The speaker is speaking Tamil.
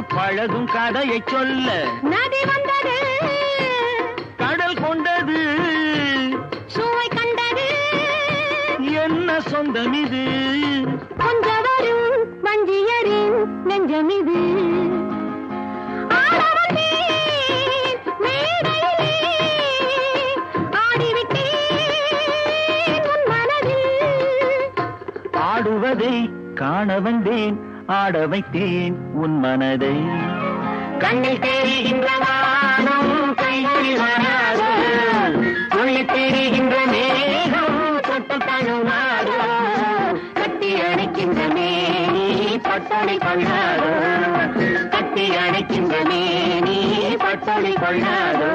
பழகும் கதையை சொல்ல நதி வந்தது கடல் கொண்டது சுவை கண்டது என்ன சொந்தம் இது கொஞ்சம் வரும் வஞ்சியரின் நெஞ்சம் இது ஆடுவதை காண வந்தேன் ஆட வைத்தேன் உன் மனதை கண்ணில் தெரிகின்ற வானம் கையில் வராது உள்ளே தெரிகின்ற மேகம் தொட்டு தழுவாது கட்டி அணைக்கின்ற மேனி பட்டொளி கொள்ளாதோ கட்டி அணைக்கின்ற மேனி பட்டொளி கொள்ளாதோ